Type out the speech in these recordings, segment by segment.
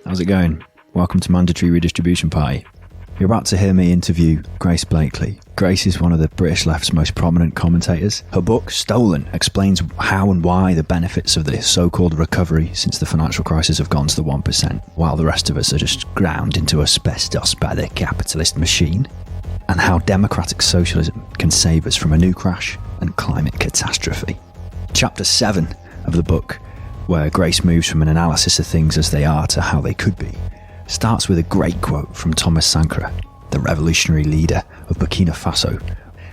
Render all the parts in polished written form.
How's it going? Welcome to Mandatory Redistribution Party. You're about to hear me interview Grace Blakeley. Grace is one of the British left's most prominent commentators. Her book, Stolen, explains how and why the benefits of the so-called recovery since the financial crisis have gone to the 1%, while the rest of us are just ground into asbestos by the capitalist machine, and how democratic socialism can save us from a new crash and climate catastrophe. Chapter 7 of the book, where Grace moves from an analysis of things as they are to how they could be, starts with a great quote from Thomas Sankara, the revolutionary leader of Burkina Faso.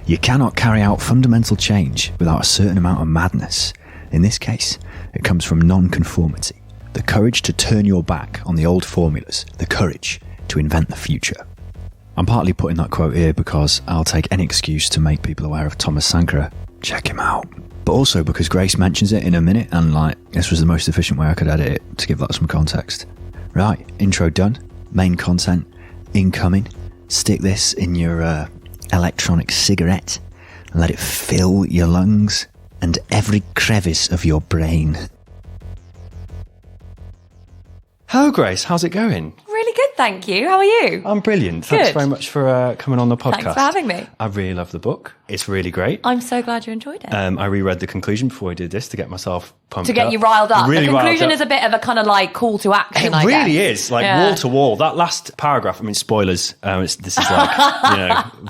You cannot carry out fundamental change without a certain amount of madness. In this case, it comes from non-conformity, the courage to turn your back on the old formulas, the courage to invent the future. I'm partly putting that quote here because I'll take any excuse to make people aware of Thomas Sankara. Check him out. But also because Grace mentions it in a minute, and this was the most efficient way I could edit it to give that some context. Right, intro done, main content incoming. Stick this in your electronic cigarette and let it fill your lungs and every crevice of your brain. Hello Grace, how's it going? Really good, thank you. How are you? I'm brilliant. Thanks very much for coming on the podcast. Thanks for having me. I really love the book. It's really great. I'm so glad you enjoyed it. I reread the conclusion before I did this to get myself pumped up. To get you riled up. Really the conclusion is a bit of a kind of call to action, It really is, wall to wall. That last paragraph, I mean, spoilers, this is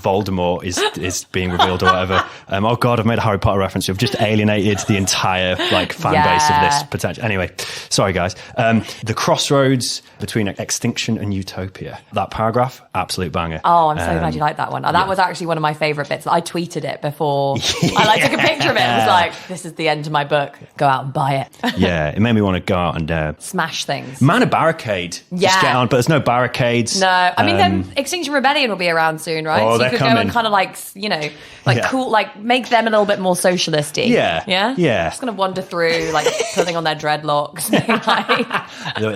Voldemort is being revealed or whatever. Oh God, I've made a Harry Potter reference. You've just alienated the entire fan base of this potential. Anyway, sorry guys. The crossroads between extinction and utopia. That paragraph, absolute banger. Oh, I'm so glad you liked that one. That was actually one of my favourite bits. I tweeted it before. I took a picture of it and was like, this is the end of my book. Go out and buy it. Yeah, it made me want to go out and smash things. Man a barricade. Yeah. Just get on, but there's no barricades. No. I mean, then Extinction Rebellion will be around soon, right? Oh, so you could coming. go and kind of cool, make them a little bit more socialist-y. Yeah. Yeah? Yeah. Just going to wander through, putting on their dreadlocks.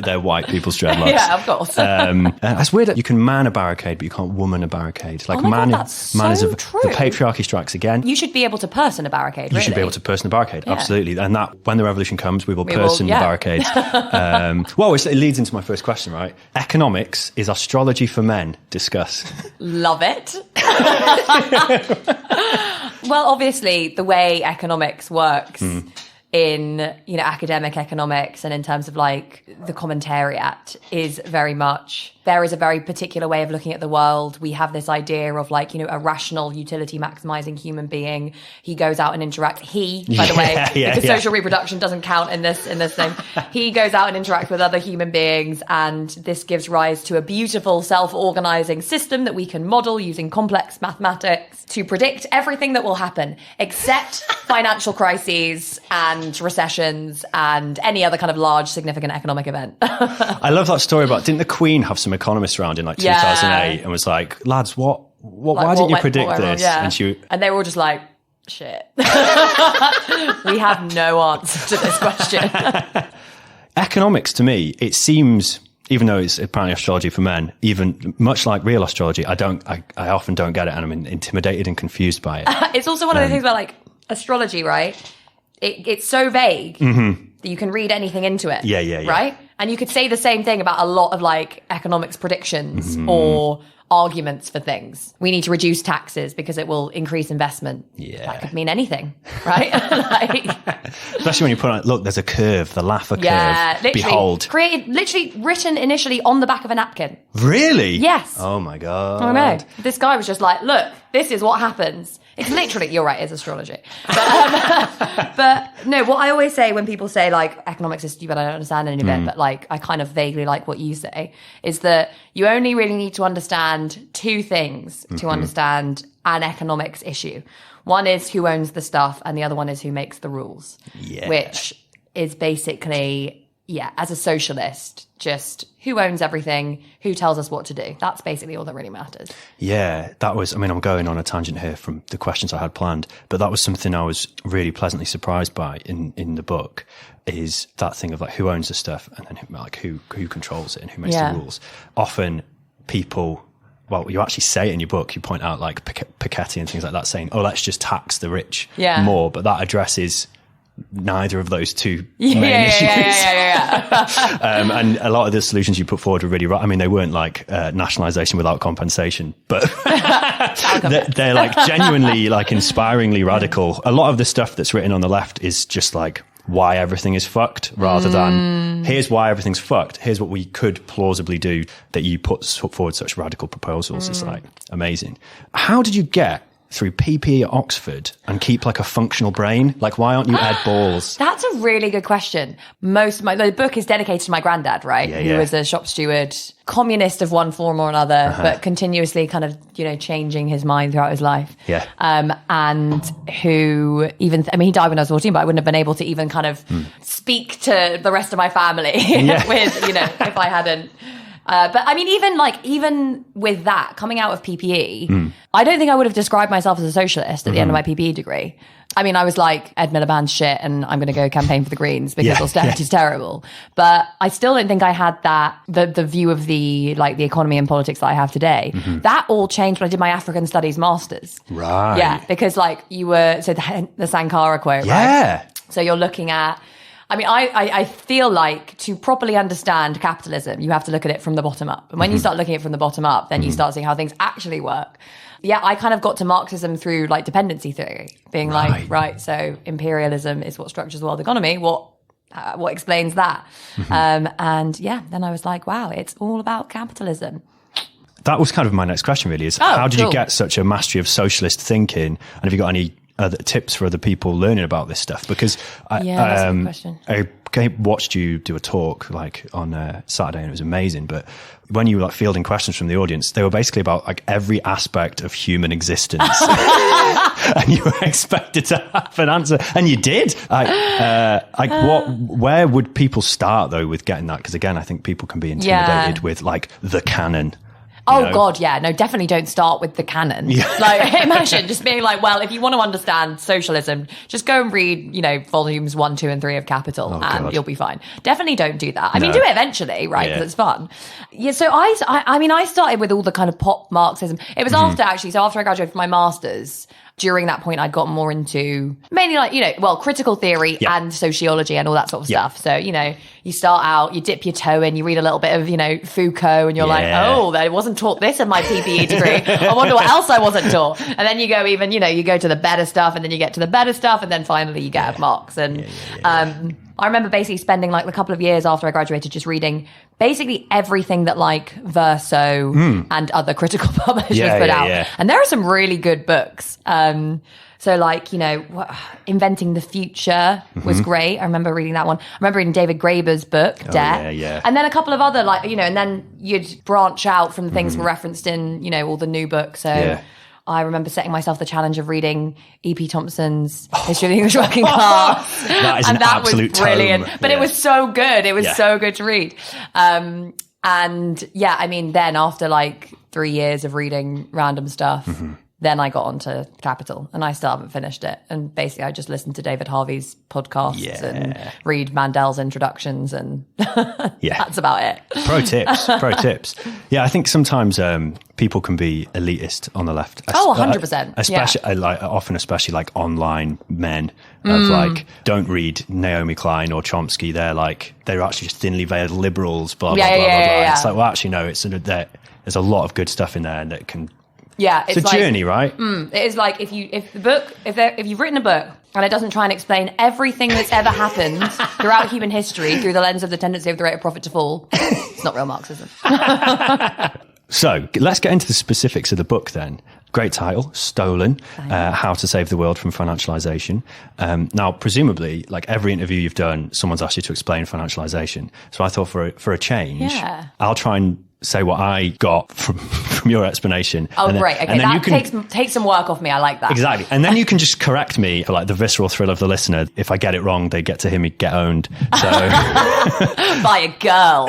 They're white people's dreadlocks. Yeah, of course. It's weird that you can man a barricade, but you can't woman a barricade. That's so true. The patriarchy strikes again. You should be able to person a barricade, really. You should be able to person a barricade, absolutely. And that, when the revolution comes, we will person the barricades. It leads into my first question, right? Economics is astrology for men. Discuss. Love it. Well, obviously, the way economics works in academic economics and in terms of the commentariat is very much, there is a very particular way of looking at the world. We have this idea of a rational utility maximizing human being. He goes out and interacts. By the way, because social reproduction doesn't count in this thing. He goes out and interacts with other human beings, and this gives rise to a beautiful self-organizing system that we can model using complex mathematics to predict everything that will happen, except financial crises and recessions and any other kind of large significant economic event. I love that story about, didn't the Queen have some economists around in 2008 and was like, lads, why didn't you predict this? And they were all just like, shit. We have no answer to this question. Economics, to me, it seems, even though it's apparently astrology for men, even much like real astrology, I often don't get it, and I'm intimidated and confused by it. It's also one of the things about astrology, right? It's so vague that you can read anything into it. Yeah. Right? And you could say the same thing about a lot of economics predictions or arguments for things. We need to reduce taxes because it will increase investment. Yeah. That could mean anything, right? Like, especially when you put on, look, there's a curve, the Laffer curve. Literally, Behold. literally written initially on the back of a napkin. Really? Yes. Oh my God. I know. This guy was just like, look, this is what happens. It's literally, you're right, it's astrology. But no, what I always say when people say like economics is stupid, I don't understand any of it, but like I kind of vaguely like what you say, is that you only really need to understand two things to understand an economics issue. One is who owns the stuff, and the other one is who makes the rules. Yeah. Which is basically, as a socialist, just who owns everything, who tells us what to do. That's basically all that really matters. Yeah, that was, I mean, I'm going on a tangent here from the questions I had planned, but that was something I was really pleasantly surprised by in the book, is that thing of like who owns the stuff and then like who controls it and who makes the rules. Often people, well, you actually say it in your book, you point out like Piketty and things like that, saying, oh, let's just tax the rich more, but that addresses neither of those two main issues. And a lot of the solutions you put forward were really right. I mean, they weren't like nationalisation without compensation, but they're like genuinely like inspiringly radical. A lot of the stuff that's written on the left is just like why everything is fucked, rather than here's why everything's fucked, here's what we could plausibly do, that you put forward such radical proposals. It's like amazing. How did you get through PPE at Oxford and keep like a functional brain? Like, why aren't you Ed Balls? That's a really good question. The book is dedicated to my granddad, right? Who was a shop steward, communist of one form or another, but continuously kind of, changing his mind throughout his life. Yeah. And who even, he died when I was 14, but I wouldn't have been able to even kind of speak to the rest of my family with, if I hadn't. But I mean, even with that, coming out of PPE, I don't think I would have described myself as a socialist at the end of my PPE degree. I mean, I was like, Ed Miliband's shit and I'm going to go campaign for the Greens because austerity is terrible. But I still don't think I had that, the view of the economy and politics that I have today. That all changed when I did my African Studies Masters. Right. Yeah, because you were, so the Sankara quote, right? So you're looking at, I feel like to properly understand capitalism, you have to look at it from the bottom up. And when you start looking at it from the bottom up, then you start seeing how things actually work. Yeah, I kind of got to Marxism through dependency theory, being so imperialism is what structures the world economy. What explains that? And then I was like, wow, it's all about capitalism. That was kind of my next question, really, is how did you get such a mastery of socialist thinking? And have you got any other tips for other people learning about this stuff? Because that's a good question. I watched you do a talk on Saturday, and it was amazing. But when you were fielding questions from the audience, they were basically about every aspect of human existence, and you were expected to have an answer, and you did. Where would people start though with getting that? Because again, I think people can be intimidated with the canon. God, yeah. No, definitely don't start with the canon. Yeah. Imagine just being well, if you want to understand socialism, just go and read, volumes 1, 2, and 3 of Capital, and you'll be fine. Definitely don't do that. I mean, do it eventually, right? Because it's fun. Yeah, so I started with all the kind of pop Marxism. It was after I graduated from my master's. During that point, I'd gotten more into mainly critical theory and sociology and all that sort of stuff. So, you start out, you dip your toe in, you read a little bit of, Foucault, and you're like, oh, I wasn't taught this in my PPE degree. I wonder what else I wasn't taught. And then you go you go to the better stuff, and then you get to the better stuff, and then finally you get Marx. And I remember basically spending a couple of years after I graduated just reading basically everything that Verso and other critical publishers put out. Yeah. And there are some really good books. Inventing the Future was great. I remember reading that one. I remember reading David Graeber's book, Debt. And then a couple of other and then you'd branch out from the things that were referenced in, all the new books. So I remember setting myself the challenge of reading E.P. Thompson's History of the English Working Class. That is an absolute was brilliant. But it was so good. It was so good to read. Then after 3 years of reading random stuff, then I got onto Capital, and I still haven't finished it. And basically, I just listened to David Harvey's podcasts and read Mandel's introductions, and that's about it. Pro tips. Yeah, I think sometimes people can be elitist on the left. 100%. Especially online men of don't read Naomi Klein or Chomsky. They're actually just thinly veiled liberals. Blah blah blah blah. It's actually no. It's There's a lot of good stuff in there that can... Yeah, it's a journey, right? It is like if you've written a book and it doesn't try and explain everything that's ever happened throughout human history through the lens of the tendency of the rate of profit to fall, it's not real Marxism. So let's get into the specifics of the book then. Great title, Stolen, How to Save the World from Financialization. Now, presumably, like every interview you've done, someone's asked you to explain financialization. So I thought for a change, I'll try and say what I got from your explanation. Oh, great. Okay, that takes some work off me. I like that. Exactly. And then you can just correct me for like the visceral thrill of the listener. If I get it wrong, they get to hear me get owned. So by a girl.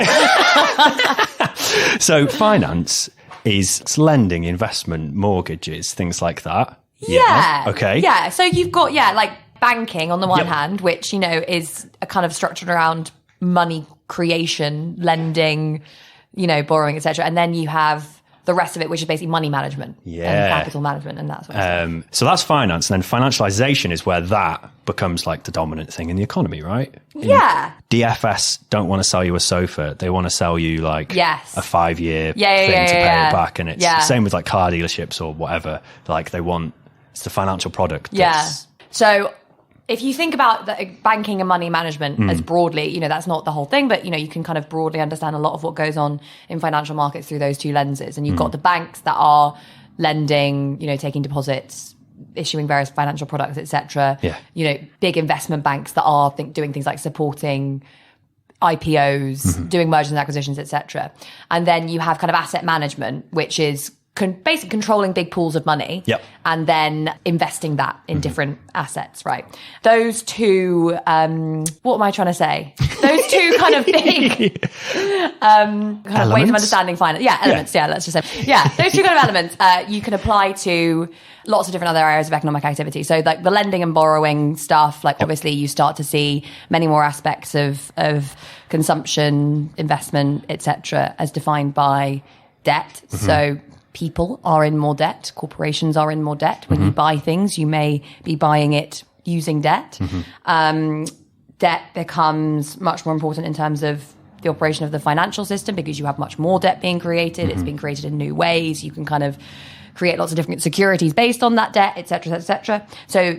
So finance is lending, investment, mortgages, things like that. Yeah. Okay. Yeah. So you've got, like banking on the one hand, which, is a kind of structured around money creation, lending, borrowing, etc. And then you have the rest of it, which is basically money management and capital management and that sort of stuff. So that's finance. And then financialization is where that becomes like the dominant thing in the economy, right? DFS don't want to sell you a sofa. They want to sell you like a 5-year thing to pay it back. And it's the same with like car dealerships or whatever. Like it's the financial product. So if you think about banking and money management as broadly, that's not the whole thing, but, you can kind of broadly understand a lot of what goes on in financial markets through those two lenses. And you've got the banks that are lending, taking deposits, issuing various financial products, etc. Big investment banks that are doing things like supporting IPOs, doing mergers and acquisitions, etc. And then you have kind of asset management, which is basically controlling big pools of money and then investing that in different assets, right? Those two, what am I trying to say? Those two kind of big kind of ways of understanding finance. Elements, let's just say. Those two kind of elements you can apply to lots of different other areas of economic activity. So like the lending and borrowing stuff, like obviously you start to see many more aspects of consumption, investment, etc. as defined by debt. So people are in more debt. Corporations are in more debt. When you buy things, you may be buying it using debt. Debt becomes much more important in terms of the operation of the financial system because you have much more debt being created. It's being created in new ways. You can kind of create lots of different securities based on that debt, et cetera, et cetera. So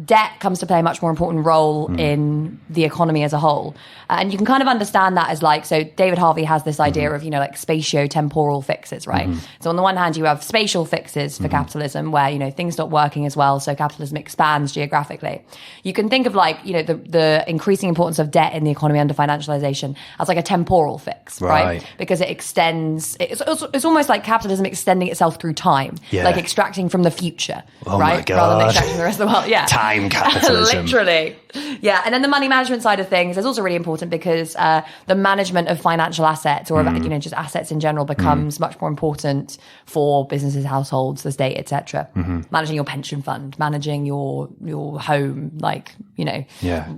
debt comes to play a much more important role in the economy as a whole. And you can kind of understand that as so David Harvey has this idea of, like spatio-temporal fixes, right? So on the one hand, you have spatial fixes for capitalism where, things stop working as well. So capitalism expands geographically. You can think of the increasing importance of debt in the economy under financialization as like a temporal fix, right? Because it extends, it's almost like capitalism extending itself through time. Like extracting from the future, right? My God. Rather than extracting from the rest of the world. Time capitalism. Literally. And then the money management side of things is also really important because the management of financial assets or just assets in general becomes much more important for businesses, households, the state, etc. Managing your pension fund, managing your home,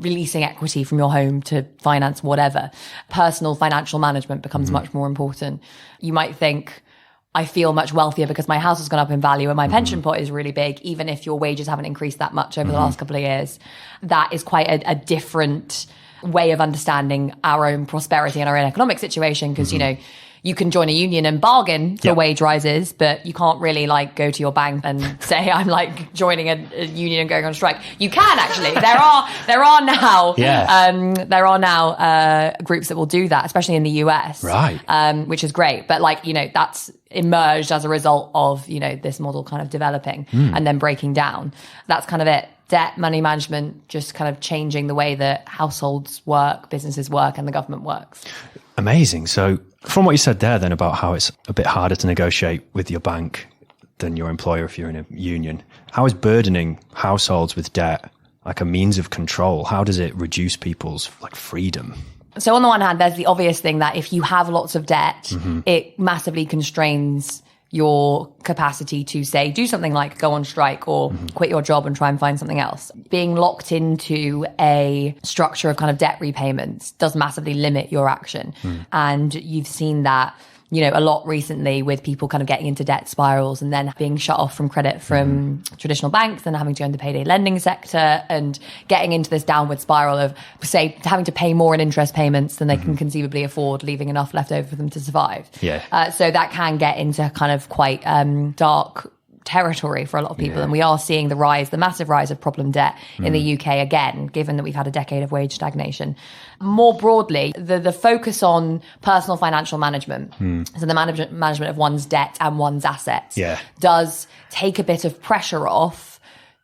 releasing equity from your home to finance whatever. Personal financial management becomes much more important. You might think, I feel much wealthier because my house has gone up in value and my pension pot is really big, even if your wages haven't increased that much over the last couple of years. That is quite a different way of understanding our own prosperity and our own economic situation because, you can join a union and bargain for wage rises, but you can't really go to your bank and say, I'm joining a union and going on strike. You can actually. There are now groups that will do that, especially in the US. Right. Which is great. But that's emerged as a result of, this model kind of developing and then breaking down. That's kind of it. Debt, money management, just kind of changing the way that households work, businesses work, and the government works. Amazing. So from what you said there then about how it's a bit harder to negotiate with your bank than your employer if you're in a union, how is burdening households with debt like a means of control? How does it reduce people's freedom? So on the one hand, there's the obvious thing that if you have lots of debt, it massively constrains your capacity to say, do something like go on strike or quit your job and try and find something else. Being locked into a structure of kind of debt repayments does massively limit your action. And you've seen that a lot recently with people kind of getting into debt spirals and then being shut off from credit from traditional banks and having to go into the payday lending sector and getting into this downward spiral of, say, having to pay more in interest payments than they can conceivably afford, leaving enough left over for them to survive. So that can get into kind of quite dark territory for a lot of people. And we are seeing the massive rise of problem debt in the UK again, given that we've had a decade of wage stagnation. More broadly, the focus on personal financial management, so the management of one's debt and one's assets, does take a bit of pressure off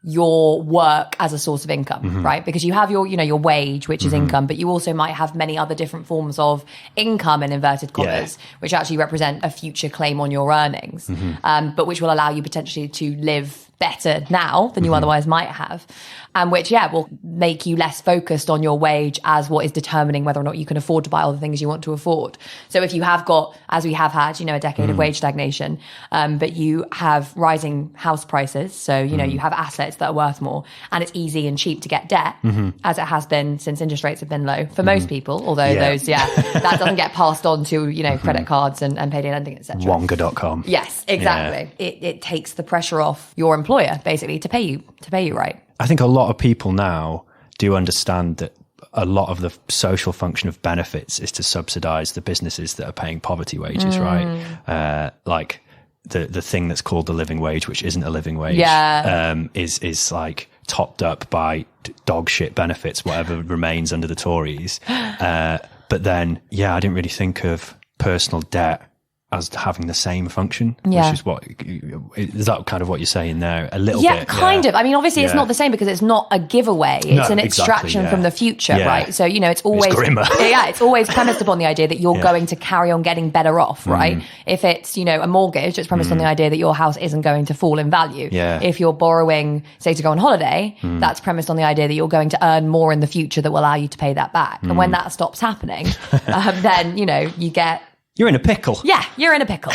your work as a source of income, right? Because you have your wage, which is income, but you also might have many other different forms of income in inverted commas, which actually represent a future claim on your earnings, but which will allow you potentially to live better now than you otherwise might have, and which will make you less focused on your wage as what is determining whether or not you can afford to buy all the things you want to afford. So if you have got, as we have had, a decade of wage stagnation, but you have rising house prices, so you have assets that are worth more, and it's easy and cheap to get debt, as it has been since interest rates have been low for most people, although those that doesn't get passed on to credit cards and payday lending, etc. Wonga.com. Yes, exactly. It takes the pressure off your employer basically to pay you right. I think a lot of people now do understand that a lot of the social function of benefits is to subsidize the businesses that are paying poverty wages, right? Like the thing that's called the living wage, which isn't a living wage, is like topped up by dog shit benefits, whatever remains under the Tories. But then, I didn't really think of personal debt as having the same function, which is is that kind of what you're saying there? A little bit. Yeah, kind of. I mean, obviously it's not the same because it's not a giveaway. It's an extraction from the future, right? So, it's always, it's grimmer. It's always premised upon the idea that you're going to carry on getting better off, right? If it's, a mortgage, it's premised on the idea that your house isn't going to fall in value. If you're borrowing, say, to go on holiday, that's premised on the idea that you're going to earn more in the future that will allow you to pay that back. And when that stops happening, then, you get... You're in a pickle. Yeah, you're in a pickle.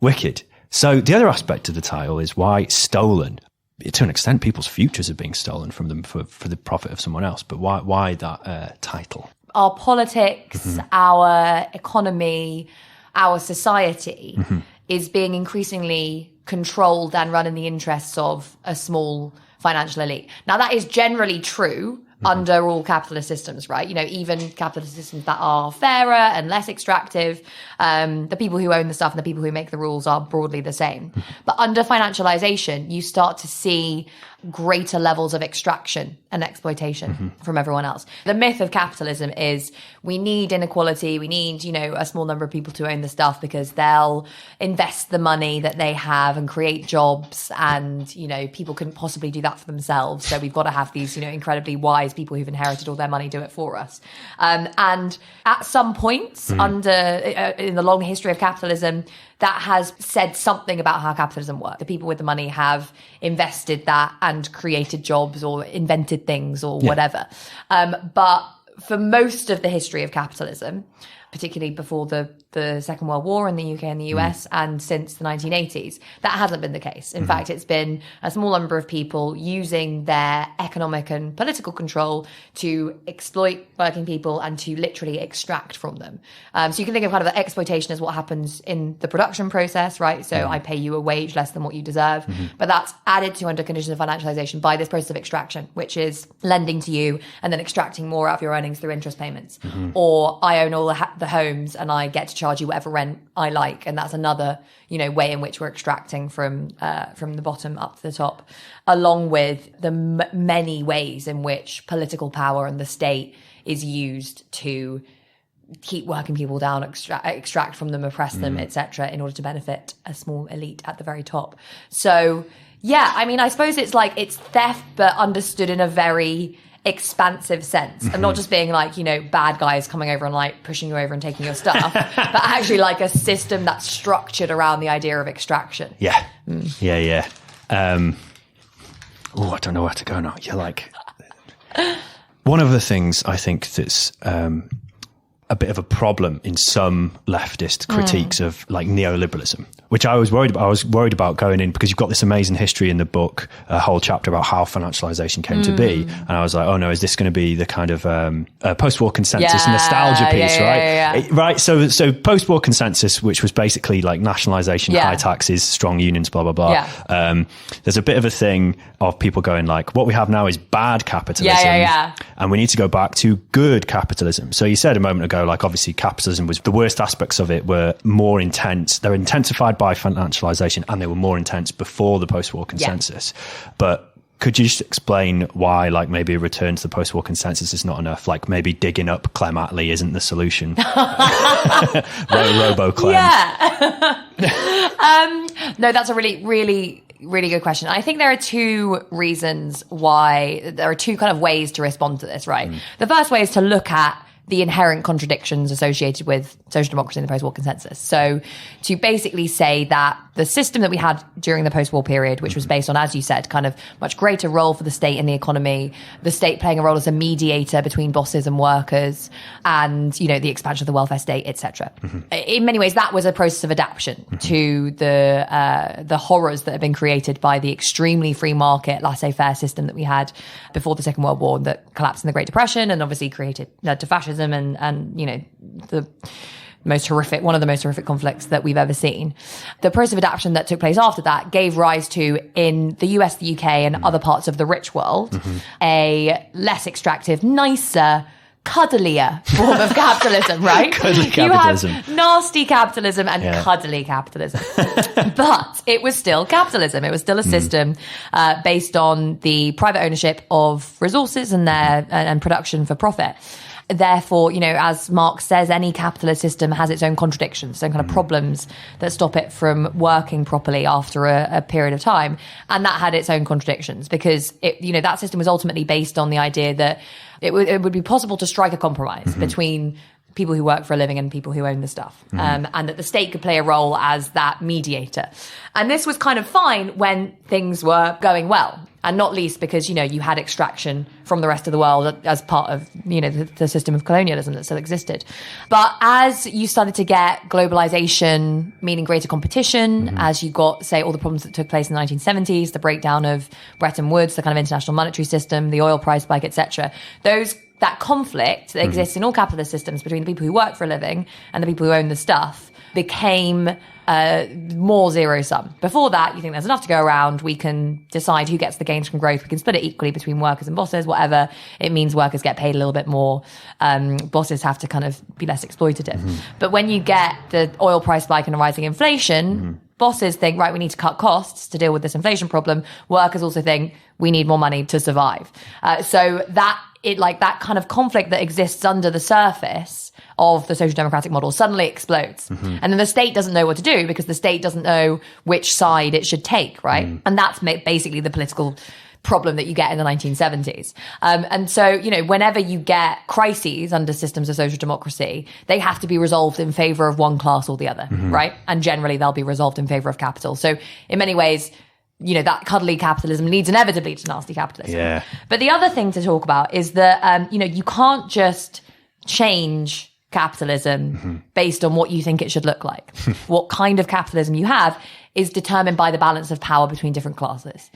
Wicked. So the other aspect of the title is why stolen. To an extent, people's futures are being stolen from them for the profit of someone else. But why that title? Our politics, our economy, our society is being increasingly controlled and run in the interests of a small financial elite. Now, that is generally true under all capitalist systems, right? Even capitalist systems that are fairer and less extractive, the people who own the stuff and the people who make the rules are broadly the same. But under financialization, you start to see greater levels of extraction and exploitation from everyone else. The myth of capitalism is we need inequality, we need, a small number of people to own the stuff because they'll invest the money that they have and create jobs, and, people couldn't possibly do that for themselves. So we've got to have these, incredibly wise people who've inherited all their money do it for us. And at some points in the long history of capitalism, that has said something about how capitalism works. The people with the money have invested that and created jobs or invented things or whatever. But for most of the history of capitalism, particularly before the Second World War in the UK and the US and since the 1980s, that hasn't been the case. In fact, it's been a small number of people using their economic and political control to exploit working people and to literally extract from them. So you can think of kind of exploitation as what happens in the production process, right? So I pay you a wage less than what you deserve, but that's added to under conditions of financialization by this process of extraction, which is lending to you and then extracting more out of your earnings through interest payments. Or I own all the homes and I get to charge you whatever rent I like, and that's another way in which we're extracting from the bottom up to the top, along with the many ways in which political power and the state is used to keep working people down, extract from them, oppress them, etc., in order to benefit a small elite at the very top. So I suppose it's theft but understood in a very expansive sense, and not just being like, bad guys coming over and like pushing you over and taking your stuff, but actually like a system that's structured around the idea of extraction. I don't know where to go now. You're like, one of the things I think that's a bit of a problem in some leftist critiques of like neoliberalism, which I was worried about. I was worried about going in because you've got this amazing history in the book, a whole chapter about how financialization came to be. And I was like, oh no, is this going to be the kind of post-war consensus nostalgia piece, right? Right. So post-war consensus, which was basically like nationalization, high taxes, strong unions, blah, blah, blah. There's a bit of a thing of people going like, what we have now is bad capitalism. And we need to go back to good capitalism. So you said a moment ago, like obviously capitalism was the worst aspects of it were more intense. They're intensified by financialization and they were more intense before the post-war consensus. But could you just explain why, like, maybe a return to the post-war consensus is not enough? Like, maybe digging up Clem Attlee isn't the solution. Robo-Clem. No, that's a really good question. I think there are two reasons why, there are two kind of ways to respond to this, right? The first way is to look at the inherent contradictions associated with social democracy in the post-war consensus. So to basically say that the system that we had during the post-war period, which was based on, as you said, kind of much greater role for the state in the economy, the state playing a role as a mediator between bosses and workers, and, you know, the expansion of the welfare state, etc. In many ways, that was a process of adaptation to the horrors that have been created by the extremely free market, laissez-faire system that we had before the Second World War that collapsed in the Great Depression and obviously led to fascism and you know, one of the most horrific conflicts that we've ever seen. The process of adaptation that took place after that gave rise to, in the US, the UK, and other parts of the rich world, a less extractive, nicer, cuddlier form of capitalism, right? Cuddly capitalism. You have nasty capitalism and cuddly capitalism. But it was still capitalism. It was still a system based on the private ownership of resources and production for profit. Therefore, you know, as Marx says, any capitalist system has its own contradictions, some kind of problems that stop it from working properly after a period of time. And that had its own contradictions because that system was ultimately based on the idea that it would be possible to strike a compromise between people who work for a living and people who own the stuff. And that the state could play a role as that mediator. And this was kind of fine when things were going well. And not least because, you know, you had extraction from the rest of the world as part of, you know, the system of colonialism that still existed. But as you started to get globalization, meaning greater competition, as you got, say, all the problems that took place in the 1970s, the breakdown of Bretton Woods, the kind of international monetary system, the oil price spike, etc., that conflict that exists in all capitalist systems between the people who work for a living and the people who own the stuff became more zero sum. Before that, you think there's enough to go around. We can decide who gets the gains from growth. We can split it equally between workers and bosses, whatever. It means workers get paid a little bit more. Bosses have to kind of be less exploitative. But when you get the oil price spike and a rising inflation, bosses think, right, we need to cut costs to deal with this inflation problem. Workers also think we need more money to survive. So that kind of conflict that exists under the surface of the social democratic model suddenly explodes. And then the state doesn't know what to do because the state doesn't know which side it should take, right? And that's basically the political problem that you get in the 1970s. And so, you know, whenever you get crises under systems of social democracy, they have to be resolved in favor of one class or the other, right? And generally they'll be resolved in favor of capital. So in many ways, you know, that cuddly capitalism leads inevitably to nasty capitalism. But the other thing to talk about is that, you know, you can't just change capitalism based on what you think it should look like. What kind of capitalism you have is determined by the balance of power between different classes.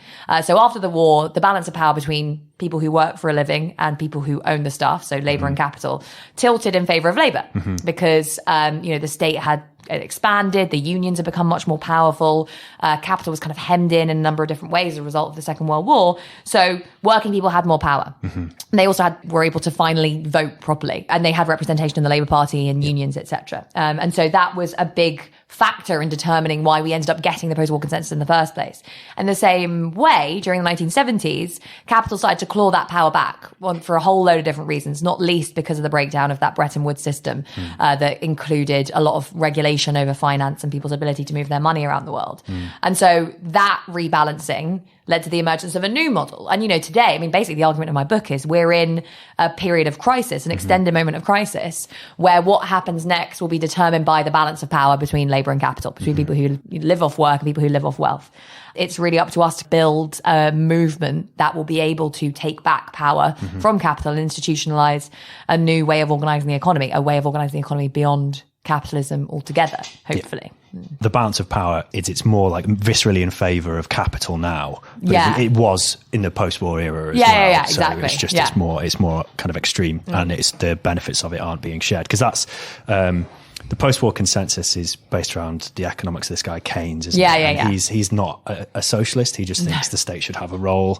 So after the war, the balance of power between people who work for a living and people who own the stuff, so labor and capital, tilted in favor of labor because, you know, the state had expanded, the unions had become much more powerful, capital was kind of hemmed in a number of different ways as a result of the Second World War. So working people had more power. They also were able to finally vote properly, and they had representation in the Labour Party and unions, etc. And so that was a big factor in determining why we ended up getting the post-war consensus in the first place. And the same way, during the 1970s, capital started to claw that power back for a whole load of different reasons, not least because of the breakdown of that Bretton Woods system that included a lot of regulation over finance and people's ability to move their money around the world. And so that rebalancing led to the emergence of a new model. And, you know, today, I mean, basically the argument in my book is we're in a period of crisis, an extended moment of crisis, where what happens next will be determined by the balance of power between labor and capital, between people who live off work and people who live off wealth. It's really up to us to build a movement that will be able to take back power from capital and institutionalize a new way of organizing the economy, a way of organizing the economy beyond capitalism altogether, hopefully. The balance of power it's more like viscerally in favour of capital now. But it was in the post-war era as well. Yeah, so exactly. it's just it's more kind of extreme, and it's the benefits of it aren't being shared, because that's the post-war consensus is based around the economics of this guy Keynes, isn't it? He's not a socialist. He just thinks the state should have a role.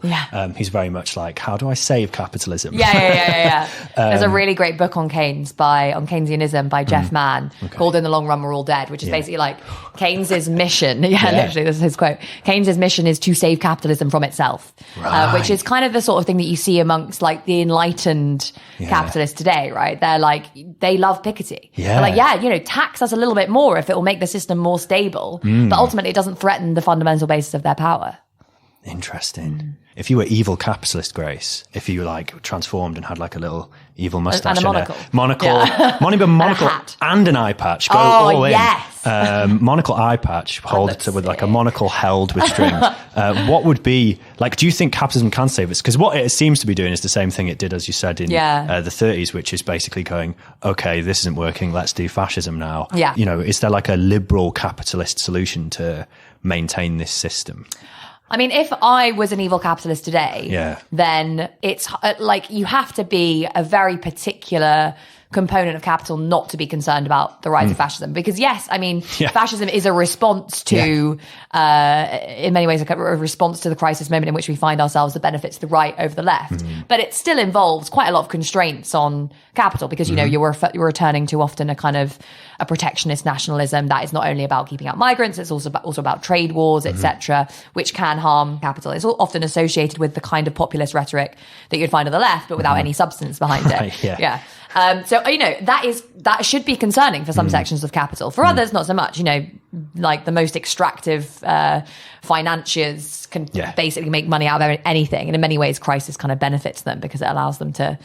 He's very much like, how do I save capitalism? There's a really great book on Keynesianism by Jeff Mann called "In the Long Run We're All Dead," which is basically like Keynes's mission. Literally, this is his quote. Keynes's mission is to save capitalism from itself, which is kind of the sort of thing that you see amongst like the enlightened capitalists today, right? They're like, they love Piketty. They're like, tax us a little bit more if it will make the system more stable, but ultimately it doesn't threaten the fundamental basis of their power. Interesting. If you were evil capitalist, Grace, if you like transformed and had like a little evil mustache and a monocle, monocle and an eye patch, go all in. Yes. Monocle eye patch, with like a monocle held with string. What would be like? Do you think capitalism can save us? Because what it seems to be doing is the same thing it did, as you said, in the 30s, which is basically going, okay, this isn't working, let's do fascism now. Is there like a liberal capitalist solution to maintain this system? I mean, if I was an evil capitalist today, then it's like you have to be a very particular component of capital not to be concerned about the rise of fascism. Because fascism is a response to, in many ways, a response to the crisis moment in which we find ourselves, that benefits the right over the left. But it still involves quite a lot of constraints on capital, because, you're returning to often a kind of a protectionist nationalism that is not only about keeping out migrants, it's also about trade wars, etc., which can harm capital. It's often associated with the kind of populist rhetoric that you'd find on the left, but without any substance behind it. So that should be concerning for some sections of capital. For others, not so much. Like the most extractive financiers can basically make money out of anything, and in many ways, crisis kind of benefits them because it allows them to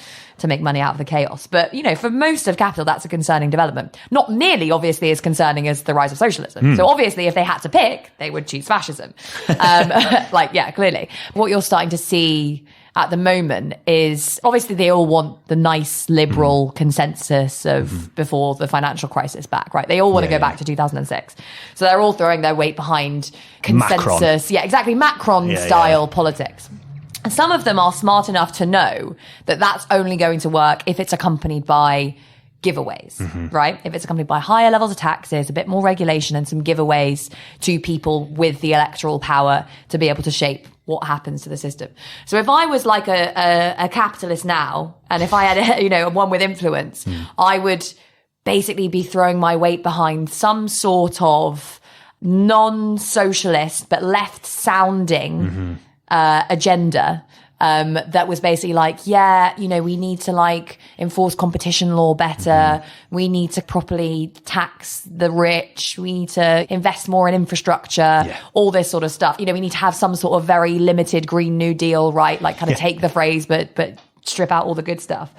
make money out of the chaos. But for most of capital, that's a concerning development. Not nearly, obviously, as concerning as the rise of socialism. So obviously, if they had to pick, they would choose fascism. Clearly, what you're starting to see at the moment is obviously they all want the nice liberal consensus of before the financial crisis back, right? They all want to go back to 2006. So they're all throwing their weight behind consensus. Macron. Macron style politics. And some of them are smart enough to know that that's only going to work if it's accompanied by giveaways, right? If it's accompanied by higher levels of taxes, a bit more regulation, and some giveaways to people with the electoral power to be able to shape what happens to the system. So if I was like a capitalist now, and if I had one with influence, I would basically be throwing my weight behind some sort of non-socialist but left-sounding agenda. That was basically like, we need to like enforce competition law better. We need to properly tax the rich. We need to invest more in infrastructure, all this sort of stuff. We need to have some sort of very limited Green New Deal, right? Like kind of take the phrase, but strip out all the good stuff.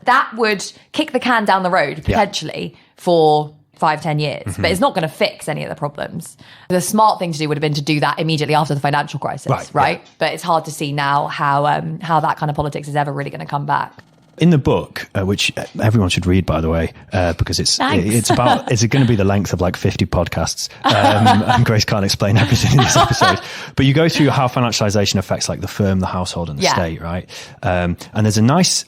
That would kick the can down the road potentially for 5-10 years, but it's not going to fix any of the problems. The smart thing to do would have been to do that immediately after the financial crisis, right? But it's hard to see now how that kind of politics is ever really going to come back. In the book, which everyone should read, by the way, because it's going to be the length of like 50 podcasts, and Grace can't explain everything in this episode. But you go through how financialization affects like the firm, the household, and the state, right? And there's a nice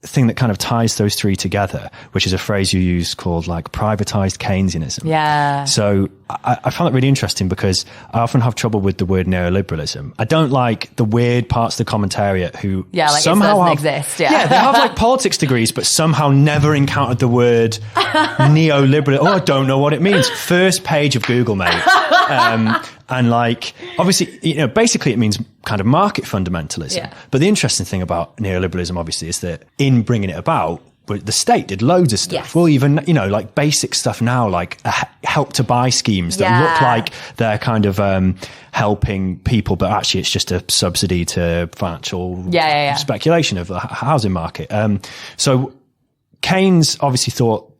thing that kind of ties those three together, which is a phrase you use called like privatized Keynesianism. So I found that really interesting because I often have trouble with the word neoliberalism. I don't like the weird parts of the commentariat who somehow it doesn't exist. They have like politics degrees, but somehow never encountered the word neoliberal. I don't know what it means. First page of Google, mate. And like, obviously, basically it means kind of market fundamentalism. But the interesting thing about neoliberalism, obviously, is that in bringing it about, the state did loads of stuff. Well, even, like basic stuff now, like help to buy schemes that look like they're kind of helping people, but actually it's just a subsidy to financial speculation of the housing market. So Keynes obviously thought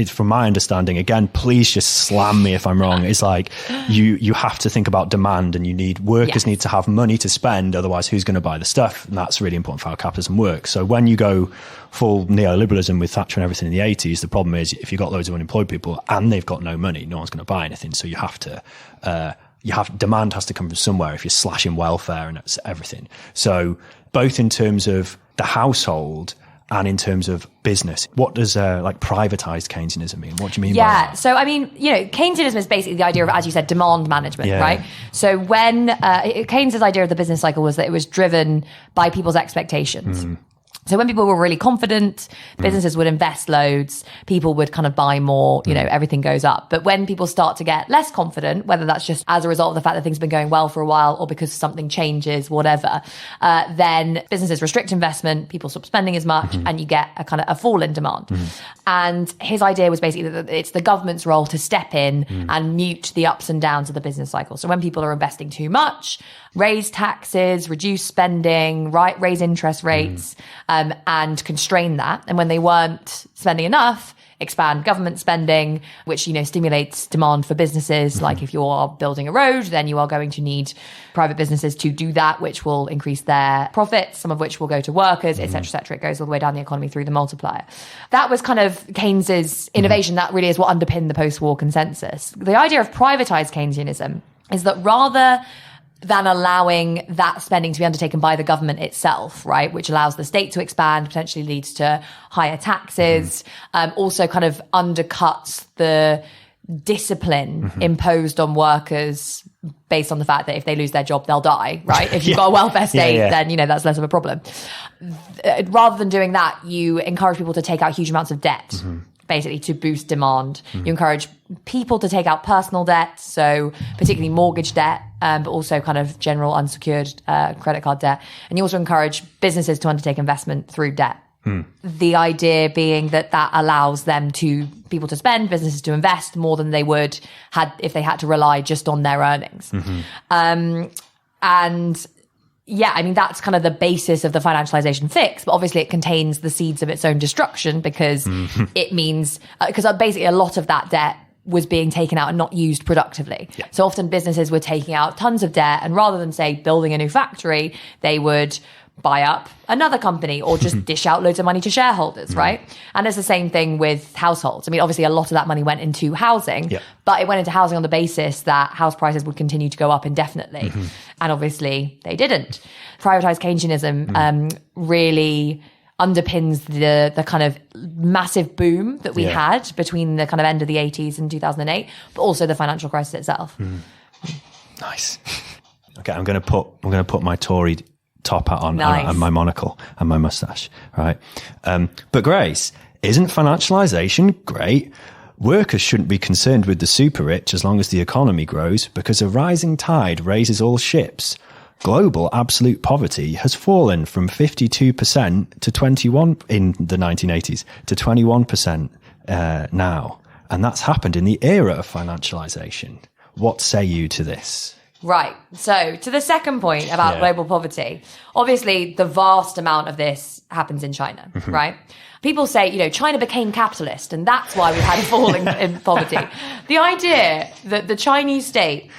from my understanding, again, please just slam me if I'm wrong, it's like you have to think about demand, and workers need to have money to spend, otherwise who's going to buy the stuff? And that's really important for how capitalism works. So when you go full neoliberalism with Thatcher and everything in the 80s, the problem is if you've got loads of unemployed people and they've got no money, no one's going to buy anything. So demand has to come from somewhere if you're slashing welfare and it's everything. So both in terms of the household and in terms of business, what does privatized Keynesianism mean? What do you mean by that? So, I mean, Keynesianism is basically the idea of, as you said, demand management, right? So when Keynes's idea of the business cycle was that it was driven by people's expectations. So when people were really confident, businesses would invest loads, people would kind of buy more, everything goes up. But when people start to get less confident, whether that's just as a result of the fact that things have been going well for a while or because something changes, whatever, then businesses restrict investment, people stop spending as much, and you get a fall in demand. And his idea was basically that it's the government's role to step in and mute the ups and downs of the business cycle. So when people are investing too much, raise taxes, reduce spending, raise interest rates, and constrain that. And when they weren't spending enough, expand government spending, which, stimulates demand for businesses. Like if you are building a road, then you are going to need private businesses to do that, which will increase their profits, some of which will go to workers, et cetera. It goes all the way down the economy through the multiplier. That was kind of Keynes's innovation. That really is what underpinned the post-war consensus. The idea of privatized Keynesianism is that rather than allowing that spending to be undertaken by the government itself, right, which allows the state to expand, potentially leads to higher taxes, also kind of undercuts the discipline imposed on workers based on the fact that if they lose their job, they'll die, right? If you've got a welfare state, then, that's less of a problem. Rather than doing that, you encourage people to take out huge amounts of debt. Basically to boost demand. You encourage people to take out personal debt, so particularly mortgage debt, but also kind of general unsecured credit card debt. And you also encourage businesses to undertake investment through debt. The idea being that allows people to spend, businesses to invest more than they would if they had to rely just on their earnings. That's kind of the basis of the financialization fix, but obviously it contains the seeds of its own destruction because it means, because basically a lot of that debt was being taken out and not used productively. So often businesses were taking out tons of debt, and rather than, say, building a new factory, they would buy up another company or just dish out loads of money to shareholders, right? And it's the same thing with households. I mean, obviously a lot of that money went into housing, but it went into housing on the basis that house prices would continue to go up indefinitely. And obviously they didn't. Privatized Keynesianism really underpins the kind of massive boom that we had between the kind of end of the 80s and 2008, but also the financial crisis itself. Nice. Okay, I'm going to put my Tory top hat on and my monocle and my mustache, right? But Grace, isn't financialization great? Workers shouldn't be concerned with the super rich as long as the economy grows, because a rising tide raises all ships. Global absolute poverty has fallen from 52% to 21% in the 1980s to 21% now. And that's happened in the era of financialization. What say you to this? Right. So to the second point about global poverty, obviously the vast amount of this happens in China, right? People say, China became capitalist and that's why we've had a fall in poverty. The idea that the Chinese state,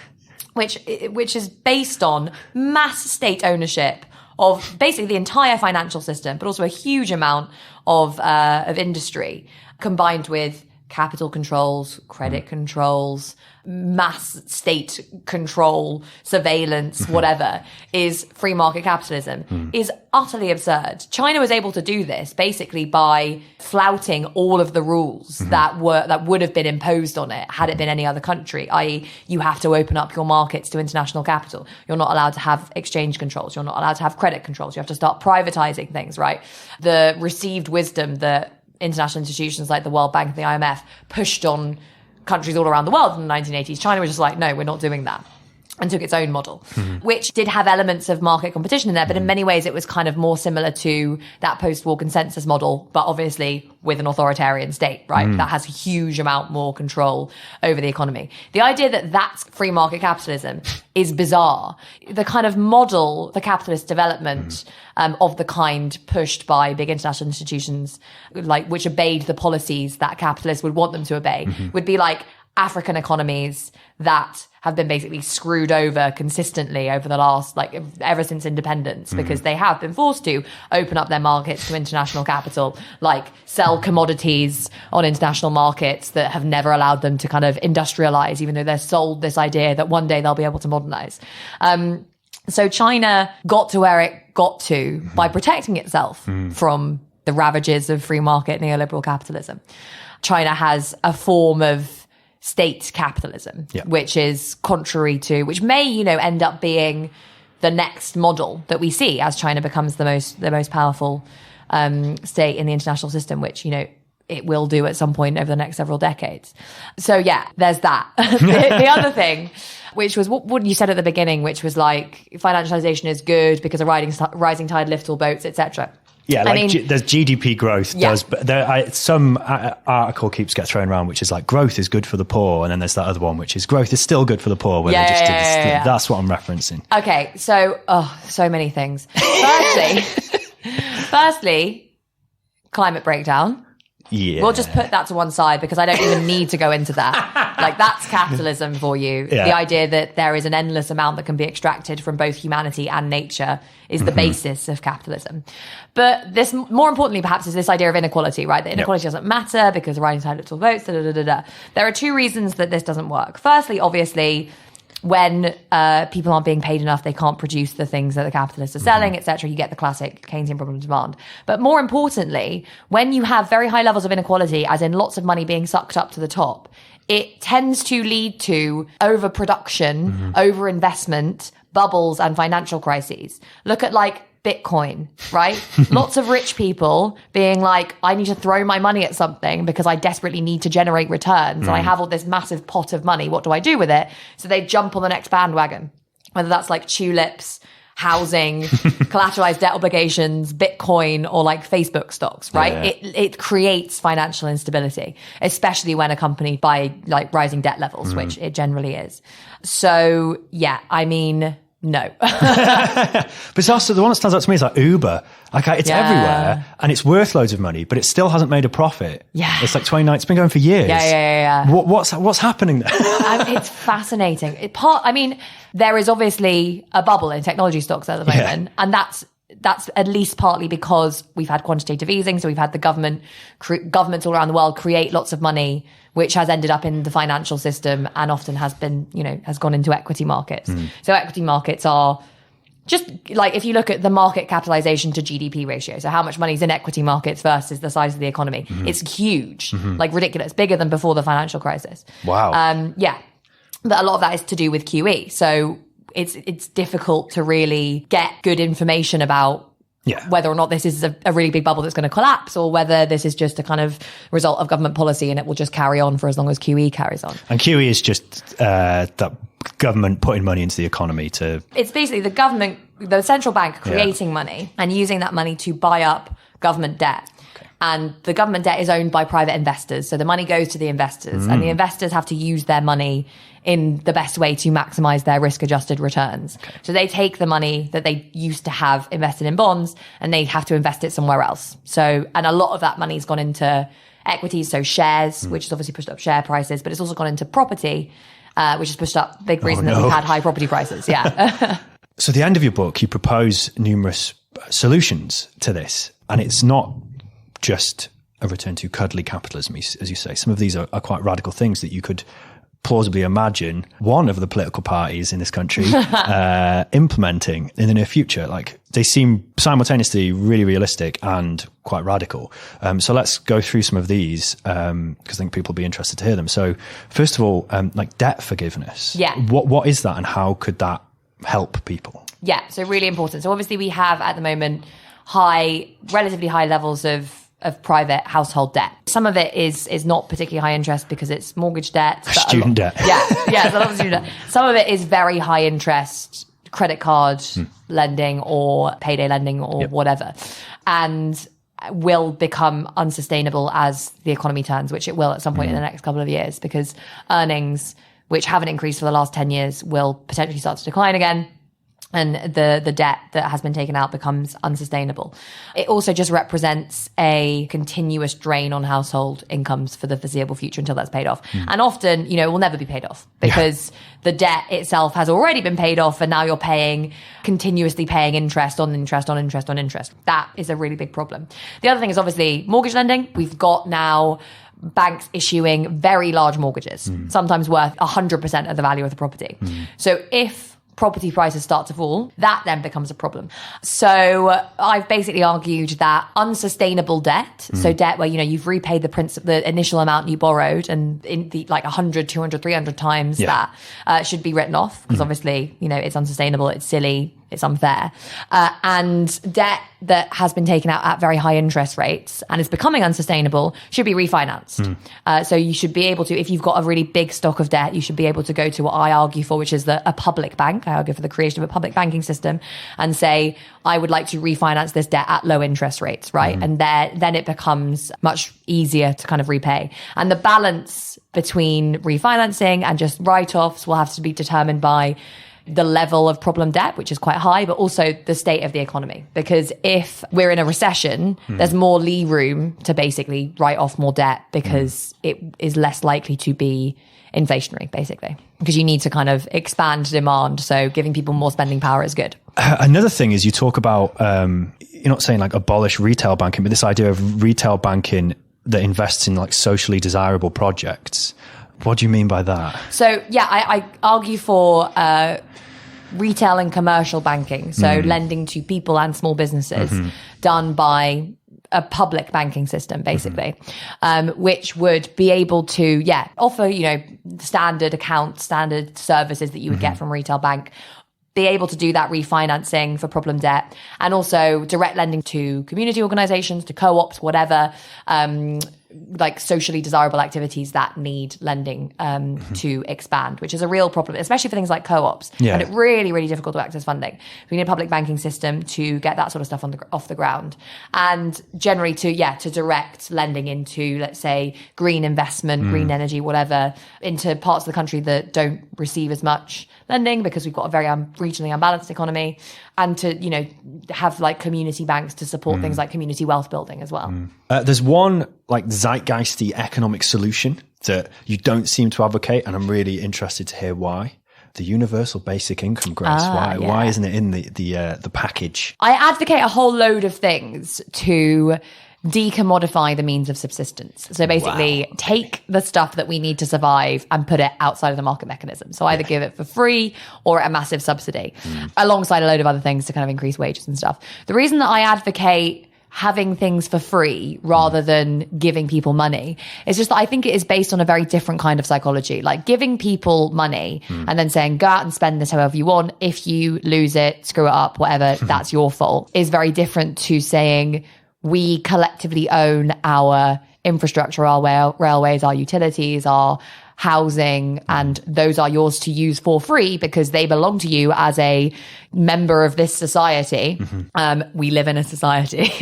which is based on mass state ownership of basically the entire financial system, but also a huge amount of industry, combined with capital controls, credit controls, mass state control, surveillance, whatever, is free market capitalism, is utterly absurd. China was able to do this basically by flouting all of the rules that would have been imposed on it had it been any other country, i.e. you have to open up your markets to international capital. You're not allowed to have exchange controls. You're not allowed to have credit controls. You have to start privatizing things, right? The received wisdom that international institutions like the World Bank and the IMF pushed on countries all around the world in the 1980s. China was just like, no, we're not doing that. and took its own model, which did have elements of market competition in there. But in many ways, it was kind of more similar to that post-war consensus model, but obviously with an authoritarian state, right? That has a huge amount more control over the economy. The idea that that's free market capitalism is bizarre. The kind of model, the capitalist development of the kind pushed by big international institutions, like which obeyed the policies that capitalists would want them to obey, would be like African economies that have been basically screwed over consistently over the last, like, ever since independence, because they have been forced to open up their markets to international capital, like sell commodities on international markets that have never allowed them to kind of industrialize, even though they're sold this idea that one day they'll be able to modernize. So China got to where it got to by protecting itself from the ravages of free market neoliberal capitalism. China has a form of state capitalism, which is contrary to, which may, you know, end up being the next model that we see as China becomes the most powerful state in the international system, which, you know, it will do at some point over the next several decades. So yeah, there's that. The other thing, which was what you said at the beginning, which was like financialization is good because a rising tide lifts all boats, etc. Yeah, like there's GDP growth. Yeah. Some article gets thrown around, which is like growth is good for the poor, and then there's that other one, which is growth is still good for the poor. Where that's what I'm referencing. Okay, so so many things. Firstly, climate breakdown. Yeah, we'll just put that to one side because I don't even need to go into that. Like, that's capitalism for you. Yeah. The idea that there is an endless amount that can be extracted from both humanity and nature is the basis of capitalism. But this, more importantly, perhaps, is this idea of inequality, right? That inequality doesn't matter because the rising tide lifts all boats. There are two reasons that this doesn't work. Firstly, obviously, when people aren't being paid enough, they can't produce the things that the capitalists are selling, etc. You get the classic Keynesian problem of demand. But more importantly, when you have very high levels of inequality, as in lots of money being sucked up to the top, it tends to lead to overproduction, overinvestment, bubbles, and financial crises. Look at like Bitcoin, right? Lots of rich people being like, I need to throw my money at something because I desperately need to generate returns. And I have all this massive pot of money. What do I do with it? So they jump on the next bandwagon, whether that's like tulips, housing, collateralized debt obligations, Bitcoin, or like Facebook stocks, right? Yeah. It creates financial instability, especially when accompanied by like rising debt levels, which it generally is. So yeah, I mean, no. But it's also the one that stands out to me is like Uber. Like it's everywhere and it's worth loads of money, but it still hasn't made a profit. Yeah. It's like 29, it's been going for years. Yeah. What's happening there? It's fascinating. There is obviously a bubble in technology stocks at the moment, and that's at least partly because we've had quantitative easing. So we've had the governments all around the world create lots of money, which has ended up in the financial system and often has been, has gone into equity markets. So equity markets are just like, if you look at the market capitalization to GDP ratio, so how much money is in equity markets versus the size of the economy, it's huge, like ridiculous, bigger than before the financial crisis. Wow. But a lot of that is to do with QE. So it's difficult to really get good information about whether or not this is a really big bubble that's going to collapse, or whether this is just a kind of result of government policy and it will just carry on for as long as QE carries on. And QE is just that government putting money into the economy to... It's basically the central bank creating money and using that money to buy up government debt. And the government debt is owned by private investors. So the money goes to the investors and the investors have to use their money in the best way to maximize their risk-adjusted returns. Okay. So they take the money that they used to have invested in bonds and they have to invest it somewhere else. So, and a lot of that money's gone into equities, so shares, which has obviously pushed up share prices, but it's also gone into property, which has pushed up, big reason that we've had high property prices. Yeah. So at the end of your book, you propose numerous solutions to this, and it's not just a return to cuddly capitalism, as you say. Some of these are quite radical things that you could plausibly imagine one of the political parties in this country implementing in the near future. Like, they seem simultaneously really realistic and quite radical. So let's go through some of these because I think people will be interested to hear them. So first of all, like debt forgiveness. Yeah. What is that and how could that help people? Yeah, so really important. So obviously we have at the moment relatively high levels of of private household debt. Some of it is not particularly high interest because it's mortgage debt. Student debt. Yeah, it's a lot of student debt. Some of it is very high interest credit card lending or payday lending or whatever. And will become unsustainable as the economy turns, which it will at some point in the next couple of years, because earnings, which haven't increased for the last 10 years, will potentially start to decline again. And the debt that has been taken out becomes unsustainable. It also just represents a continuous drain on household incomes for the foreseeable future until that's paid off. And often, it will never be paid off because the debt itself has already been paid off, and now you're continuously paying interest on interest on interest on interest. That is a really big problem. The other thing is obviously mortgage lending. We've got now banks issuing very large mortgages, sometimes worth 100% of the value of the property. So if property prices start to fall, that then becomes a problem. So I've basically argued that unsustainable debt, so debt where, you've repaid the initial amount you borrowed, and in the 100, 200, 300 times that should be written off, because obviously, it's unsustainable, it's silly, it's unfair. And debt that has been taken out at very high interest rates and is becoming unsustainable should be refinanced. So you should be able to, if you've got a really big stock of debt, you should be able to go to what I argue for, which is a public bank. I argue for the creation of a public banking system and say, I would like to refinance this debt at low interest rates, right? And then it becomes much easier to kind of repay. And the balance between refinancing and just write-offs will have to be determined by the level of problem debt, which is quite high, but also the state of the economy. Because if we're in a recession, there's more lee room to basically write off more debt because it is less likely to be inflationary, basically. Because you need to kind of expand demand. So giving people more spending power is good. Another thing is you talk about, you're not saying abolish retail banking, but this idea of retail banking that invests in socially desirable projects. What do you mean by that? So, I argue for retail and commercial banking. So lending to people and small businesses done by a public banking system, basically, which would be able to, offer, standard accounts, standard services that you would get from a retail bank, be able to do that refinancing for problem debt, and also direct lending to community organizations, to co-ops, whatever, socially desirable activities that need lending to expand, which is a real problem, especially for things like co-ops. And it's really, really difficult to access funding. We need a public banking system to get that sort of stuff off the ground, and generally to direct lending into, let's say, green investment, green energy, whatever, into parts of the country that don't receive as much lending because we've got a very regionally unbalanced economy, and to have community banks to support things like community wealth building as well. There's one zeitgeisty economic solution that you don't seem to advocate, and I'm really interested to hear why. The universal basic income, Grace. Why isn't it in the package? I advocate a whole load of things to decommodify the means of subsistence. So basically take the stuff that we need to survive and put it outside of the market mechanism. So either give it for free or a massive subsidy alongside a load of other things to kind of increase wages and stuff. The reason that I advocate having things for free rather than giving people money is just that I think it is based on a very different kind of psychology. Giving people money and then saying, go out and spend this however you want. If you lose it, screw it up, whatever, that's your fault, is very different to saying, we collectively own our infrastructure, our railways, our utilities, our housing, and those are yours to use for free because they belong to you as a member of this society. We live in a society.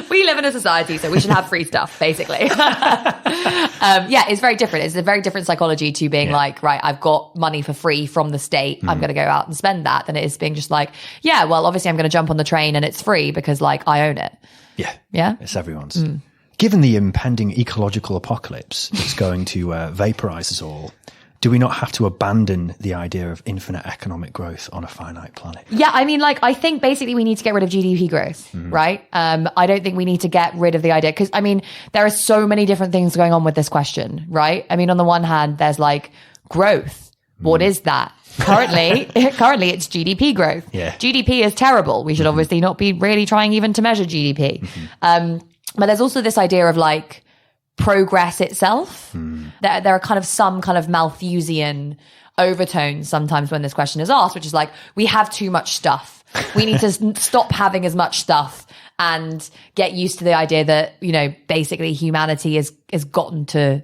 We live in a society, so we should have free stuff, basically. It's very different. It's a very different psychology to being right, I've got money for free from the state, I'm going to go out and spend that, than it is being just obviously I'm going to jump on the train and it's free because I own it. Yeah? It's everyone's. Given the impending ecological apocalypse that's going to vaporize us all, do we not have to abandon the idea of infinite economic growth on a finite planet? I think basically we need to get rid of GDP growth, right? I don't think we need to get rid of the idea, because there are so many different things going on with this question, right? On the one hand, there's growth. What is that? Currently it's GDP growth. GDP is terrible. We should obviously not be really trying even to measure GDP. But there's also this idea of progress itself. There are kind of some kind of Malthusian overtones sometimes when this question is asked, which is we have too much stuff. We need to stop having as much stuff and get used to the idea that, you know, basically humanity has gotten to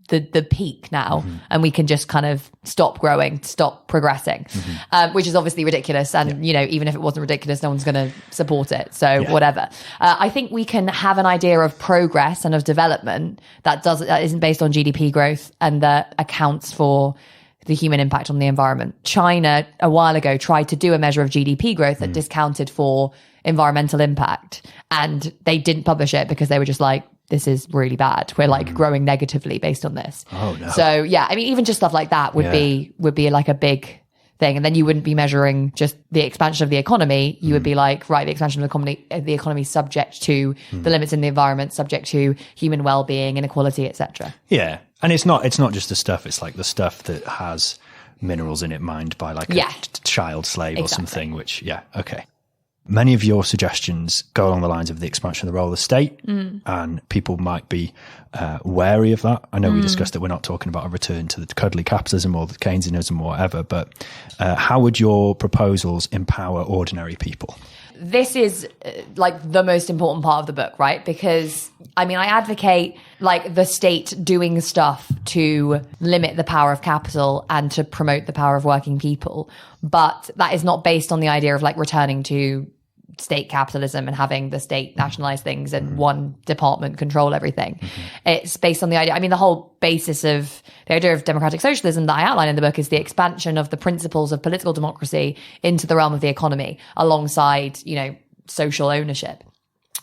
the peak now, and we can just kind of stop growing, stop progressing, which is obviously ridiculous. And, you know, even if it wasn't ridiculous, no one's going to support it. So whatever. I think we can have an idea of progress and of development that isn't based on GDP growth and that accounts for the human impact on the environment. China, a while ago, tried to do a measure of GDP growth that discounted for environmental impact. And they didn't publish it because they were just like, this is really bad. We're like growing negatively based on this. Oh no. So yeah, I mean, even just stuff like that would be like a big thing. And then you wouldn't be measuring just the expansion of the economy. You would be like, right, the expansion of the economy subject to the limits in the environment, subject to human well-being, inequality, etc. Yeah. And it's not just the stuff, it's like the stuff that has minerals in it mined by like a child slave or something, which, okay. Many of your suggestions go along the lines of the expansion of the role of the state, and people might be wary of that. I know we discussed that we're not talking about a return to the cuddly capitalism or the Keynesianism or whatever, but how would your proposals empower ordinary people? This is like the most important part of the book, right? Because I mean, I advocate like the state doing stuff to limit the power of capital and to promote the power of working people. But that is not based on the idea of like returning to state capitalism and having the state nationalize things and one department control everything. It's based on the idea. I mean, the whole basis of the idea of democratic socialism that I outline in the book is the expansion of the principles of political democracy into the realm of the economy alongside, you know, social ownership.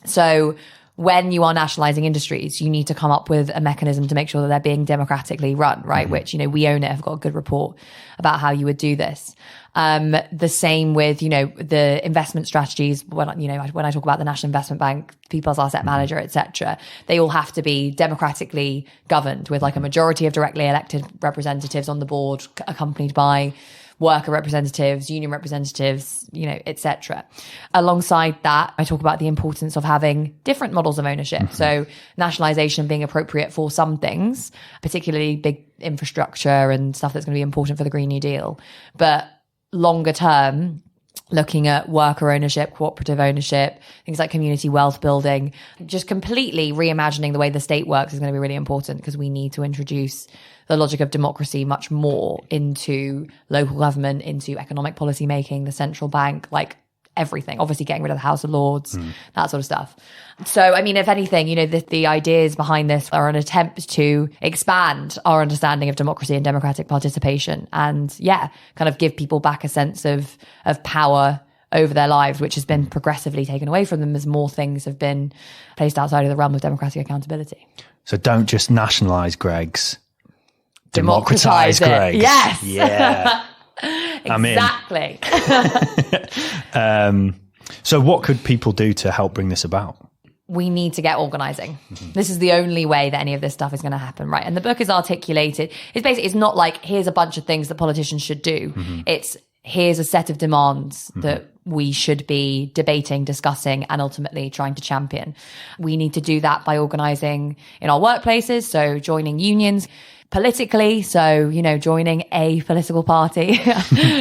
So when you are nationalizing industries, you need to come up with a mechanism to make sure that they're being democratically run, right? Which, you know, We Own It have got a good report about how you would do this. The same with, you know, the investment strategies. When I talk about the National Investment Bank, People's Asset Manager, etc., they all have to be democratically governed with like a majority of directly elected representatives on the board, accompanied by worker representatives, union representatives, you know, etc. Alongside that, I talk about the importance of having different models of ownership. So nationalization being appropriate for some things, particularly big infrastructure and stuff that's going to be important for the Green New Deal. But longer term, looking at worker ownership, cooperative ownership, things like community wealth building, just completely reimagining the way the state works is going to be really important, because we need to introduce the logic of democracy much more into local government, into economic policy making, the central bank, like everything. Obviously getting rid of the House of Lords, that sort of stuff. So, I mean, if anything, you know, the ideas behind this are an attempt to expand our understanding of democracy and democratic participation and, kind of give people back a sense of power over their lives, which has been progressively taken away from them as more things have been placed outside of the realm of democratic accountability. So don't just nationalise Greggs. Democratise Greggs. Yes. Yeah. Exactly. So what could people do to help bring this about? We need to get organising. This is the only way that any of this stuff is going to happen, right? And the book is articulated. It's not like, here's a bunch of things that politicians should do. It's, here's a set of demands that we should be debating, discussing, and ultimately trying to champion. We need to do that by organising in our workplaces, so joining unions. Politically, so, you know, joining a political party,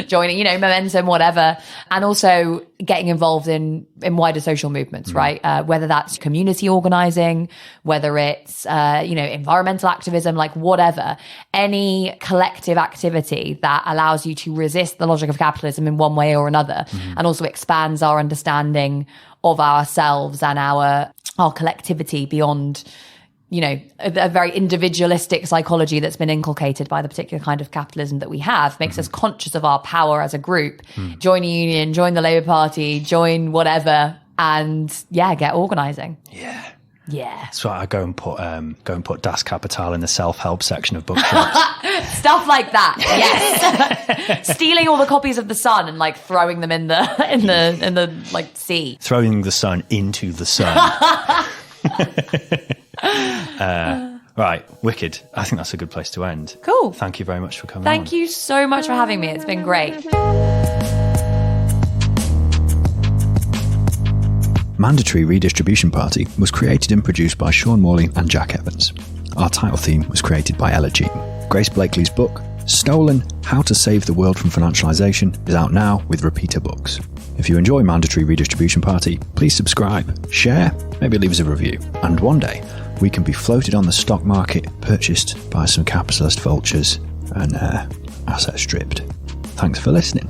joining, you know, Momentum, whatever, and also getting involved in wider social movements, right? Whether that's community organizing, whether it's, you know, environmental activism, like whatever, any collective activity that allows you to resist the logic of capitalism in one way or another, and also expands our understanding of ourselves and our collectivity beyond, you know, a very individualistic psychology that's been inculcated by the particular kind of capitalism that we have, makes us conscious of our power as a group. Join a union, join the Labour Party, join whatever, and get organising. Yeah. That's why I go and put Das Kapital in the self-help section of bookshops. Stuff like that. Yes. Stealing all the copies of The Sun and like throwing them in the like sea. Throwing the sun into the sun. Right, wicked. I think that's a good place to end. Cool. Thank you very much for coming on. Thank you so much for having me. It's been great. Mandatory Redistribution Party was created and produced by Sean Morley and Jack Evans. Our title theme was created by Ella Jean. Grace Blakeley's book, Stolen: How to Save the World from Financialisation, is out now with Repeater Books. If you enjoy Mandatory Redistribution Party, please subscribe, share, maybe leave us a review. And one day, we can be floated on the stock market, purchased by some capitalist vultures, and assets stripped. Thanks for listening.